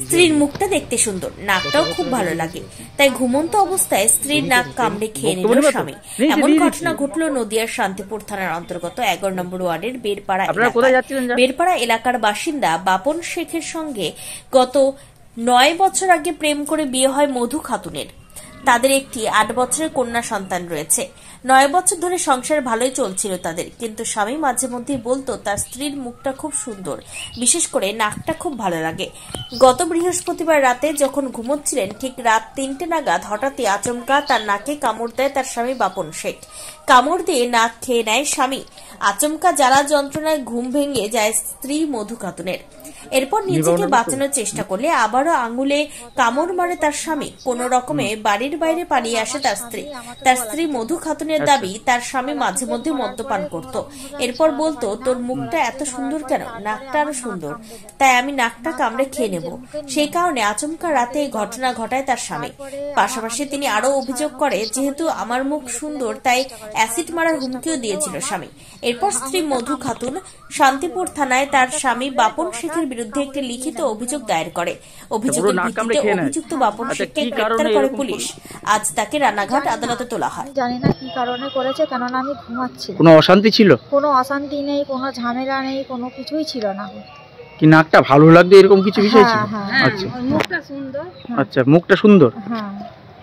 স্ত্রীর মুখটা দেখতে সুন্দর, নাকটাও খুব ভালো লাগে, তাই ঘুমন্ত অবস্থায় স্ত্রীর নাক কামড়ে খেয়ে নিল স্বামী। এমন ঘটনা ঘটল নদিয়ার শান্তিপুর থানার অন্তর্গত 11 নম্বর ওয়ার্ডের বেরপাড়া এলাকার বাসিন্দা বাপন শেখের সঙ্গে গত 9 বছর আগে প্রেম করে বিয়ে হয় মধু খাতুনের। তাদের একটি 8 বছরের কন্যা সন্তান রয়েছে। 9 বছর ধরে সংসার ভালোই চলছিল তাদের, কিন্তু স্বামী মাঝে মধ্যেই বলতো তার স্ত্রীর মুখটা খুব সুন্দর, বিশেষ করে নাকটা খুব ভালো লাগে। গত বৃহস্পতিবার রাতে যখন ঘুমোচ্ছিলেন ঠিক রাত 3টে নাগাদ হঠাৎই আচমকা তার নাকে কামড় দেয় তার স্বামী বাপন শেখ। কামড় দিয়ে নাক খেয়ে নেয় স্বামী। আচমকা জ্বালা যন্ত্রণায় ঘুম ভেঙে যায় স্ত্রী মধু খাতুনের। এরপর নিজেকে বাঁচানোর চেষ্টা করলে আবারও আঙুলে কামড় মারে তার স্বামী। কোন রকমে বাড়ির বাইরে পালিয়ে আসে তার স্ত্রী মধু খাতুনের দাবি তার স্বামী মাঝে মধ্যে মদ্যপান করত। এরপর বলতো, তোর মুখটা এত সুন্দর কেন, নাকটা আরো সুন্দর, তাই আমি নাকটা কামড়ে খেয়ে নেব। সেই কারণে আচমকা রাতে এই ঘটনা ঘটায় তার স্বামী। পাশাপাশি তিনি আরো অভিযোগ করে, যেহেতু আমার মুখ সুন্দর তাই অ্যাসিড মারার হুমকিও দিয়েছিল স্বামী। এরপর স্ত্রী মধু খাতুন শান্তিপুর থানায় তার স্বামী বাপন শেখের বিরুদ্ধে একটি লিখিত অভিযোগ দায়ের করে। অভিযোগের ভিত্তিতে অভিযুক্ত বাপন শেখকে গ্রেফতার করে পুলিশ। আজ তাকে রানাঘাট আদালতে তোলা হয়। জানি না কি কারণে করেছে, কেননা আমি ঘুমাচ্ছি। কোনো অশান্তি ছিল? কোনো অশান্তি নেই, কোনো ঝামেলা নেই, কোনো কিছুই ছিল না। কি নাকটা ভালো লাগতো এরকম কিছু বিষয় ছিল? আচ্ছা, মুখটা সুন্দর। আচ্ছা, মুখটা সুন্দর, হ্যাঁ,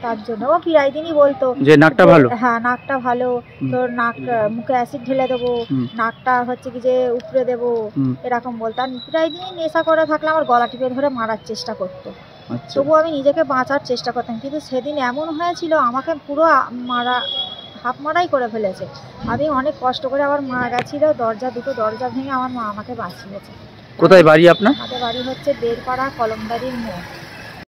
তার জন্য ও প্রায় দিনই বলতো যে নাকটা ভালো। হ্যাঁ, নাকটা ভালো, তোর নাক মুখে অ্যাসিড ঢেলে দেবো, নাকটা হচ্ছে কি যে উপড়ে দেবো, এরকম বলতো। আর প্রায় দিনই নেশা করে থাকলে আমার গলা টিপে ধরে মারার চেষ্টা করতো। তবুও আমি নিজেকে বাঁচার চেষ্টা করতাম, কিন্তু সেদিন এমন হয়েছিল আমাকে পুরো হাফ মারাই করে ফেলেছে। আমি অনেক কষ্ট করে আবার মারা গেছিল, দুটো দরজা ভেঙে আমার মা আমাকে বাঁচিয়েছে। কোথায় বাড়ি আপনার? আমাদের বাড়ি হচ্ছে বেরপাড়া কলমদারির মোড়।